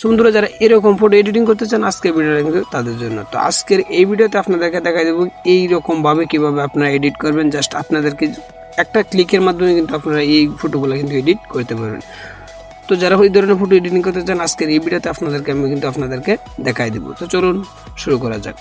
বন্ধুরা যারা এরকম ফটো এডিটিং করতে চান আজকের ভিডিওটা কিন্তু তাদের জন্য। তো আজকের এই ভিডিওতে আপনাদেরকে দেখাই দেবো এইরকম ভাবে কিভাবে আপনারা এডিট করবেন। জাস্ট আপনাদেরকে একটা ক্লিকের মাধ্যমে কিন্তু আপনারা এই ফটোগুলো কিন্তু এডিট করতে পারবেন। তো যারা ওই ধরনের ফটো এডিটিং করতে চান আজকের এই ভিডিওতে আমি কিন্তু আপনাদেরকে দেখাই দেবো। তো চলুন শুরু করা যাক।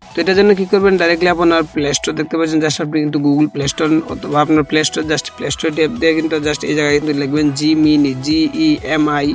তো এটার জন্য কি করবেন, ডাইরেক্টলি আপনার প্লে স্টোর দেখতে পাচ্ছেন, জাস্ট আপনি কিন্তু গুগল প্লে স্টোর অথবা আপনার প্লে স্টোর ট্যাব দিয়ে কিন্তু জাস্ট এই জায়গায় কিন্তু লিখবেন জিমিনি, GEMINI।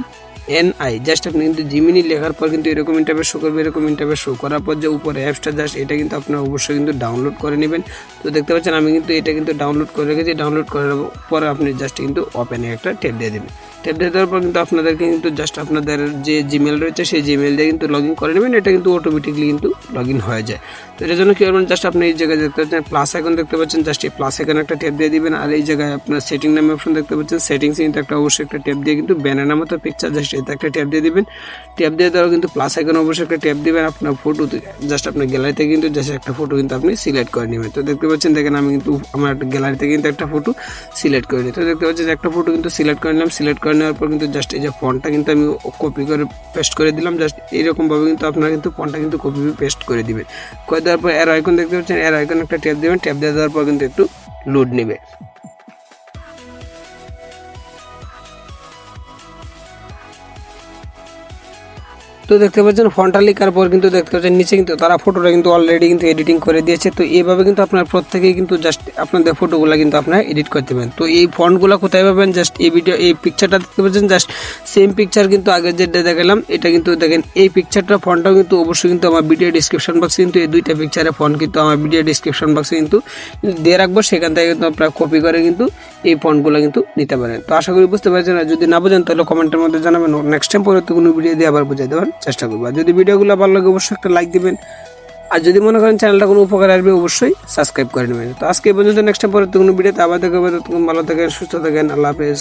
জাস্ট আপনি কিন্তু জিমিনি লেখার পর কিন্তু এরকম ইন্টারফেস শো করবে। এরকম ইন্টারফেস শো করার পর যে উপরে অ্যাপসটা জাস্ট এটা কিন্তু আপনার অবশ্যই কিন্তু ডাউনলোড করে নেবেন। তো দেখতে পাচ্ছেন আমি কিন্তু এটা কিন্তু ডাউনলোড করে রেখেছি। ডাউনলোড করার পরে আপনি জাস্ট কিন্তু ওপেনে একটা ট্যাব দিয়ে দেবেন। ট্যাব দিয়ে দেওয়ার পর কিন্তু আপনাদেরকে কিন্তু জাস্ট আপনাদের যে জিমেল রয়েছে সেই জিমেল দিয়ে কিন্তু লগ ইন করে নেবেন। এটা কিন্তু অটোমেটিকলি কিন্তু লগ ইন হয়ে যায়। তো এটার জন্য কী করবেন, জাস্ট আপনি এই জায়গায় দেখতে পাচ্ছেন প্লাস আইকন দেখতে পাচ্ছেন, জাস্ট এই প্লাস আইকন একটা ট্যাব দিয়ে দিবেন। আর এই জায়গায় আপনার সেটিং নামে অপশন দেখতে পাচ্ছেন, সেটিংসে কিন্তু একটা অবশ্যই একটা ট্যাব দিয়ে কিন্তু ব্যানার মতো পিকচার জাস্ট এতে একটা ট্যাব দিয়ে দিবেন। ট্যাব দিয়ে দেওয়ার কিন্তু প্লাস আইকন অবশ্যই একটা ট্যাব দিবেন। আপনার ফটো জাস্ট আপনার গ্যালারিতে কিন্তু জাস্ট একটা ফটো কিন্তু আপনি সিলেক্ট করে নেবেন। তো দেখতে পাচ্ছেন, দেখেন আমি কিন্তু আমার গ্যালারিতে কিন্তু একটা ফটো সিলেক্ট করে নিই। তো দেখতে পাচ্ছেন একটা ফটো কিন্তু সিলেক্ট করে নিলাম। সিলেক্ট করে নেওয়ার পর কিন্তু জাস্ট এই যে ফন্টটা কিন্তু আমি কপি করে পেস্ট করে দিলাম। জাস্ট এইরকমভাবে কিন্তু আপনারা কিন্তু ফন্টটা কিন্তু কপি পেস্ট করে দিবেন। করে দেওয়ার পর অ্যারো আইকন দেখতে পাচ্ছেন, অ্যারো আইকন একটা ট্যাপ দেবেন। ট্যাপ দিয়ে দেওয়ার পর কিন্তু একটু লোড নেবে। তো দেখতে পাচ্ছেন ফন্টটা লেখার পর কিন্তু দেখতে পাচ্ছেন নিচে কিন্তু তারা ফটোটা কিন্তু অলরেডি কিন্তু এডিটিং করে দিয়েছে। তো এইভাবে কিন্তু আপনার প্রত্যেকেই কিন্তু জাস্ট আপনাদের ফটোগুলো কিন্তু আপনারা এডিট করতে পারেন। তো এই ফন্টগুলো কোথায় পাবেন, জাস্ট এই পিকচারটা দেখতে পাচ্ছেন, জাস্ট সেম পিকচার কিন্তু আগের যেটা দেখালাম এটা কিন্তু দেখেন এই পিকচারটা ফন্টটাও কিন্তু অবশ্যই কিন্তু আমার ভিডিও ডিসক্রিপশন বক্সে কিন্তু এই দুইটা পিকচারের ফন্ট কিন্তু আমার ভিডিও ডিসক্রিপশন বক্সে কিন্তু দিয়ে রাখবো। সেখান থেকে কিন্তু আপনারা কপি করে কিন্তু এই ফন্টগুলো কিন্তু নিতে পারেন। তো আশা করি বুঝতে পারছেন। আর যদি না বোঝেন তাহলে কমেন্টের মধ্যে জানাবেন, নেক্সট টাইম পরে তো কোনো ভিডিও দিয়ে আবার বুঝাই দেওয়ার চেষ্টা করবো। আর যদি ভিডিওগুলো ভালো লাগে অবশ্যই একটা লাইক দিবেন। আর যদি মনে করেন চ্যানেলটা কোনো উপকার আসবে অবশ্যই সাবস্ক্রাইব করে নেবেন। তো আজকে পর্যন্ত নেক্সট টাইম পরে তো কোনো ভিডিওতে আবার দেখবেন। ভালো থাকেন, সুস্থ থাকেন, আল্লাহ হাফেজ।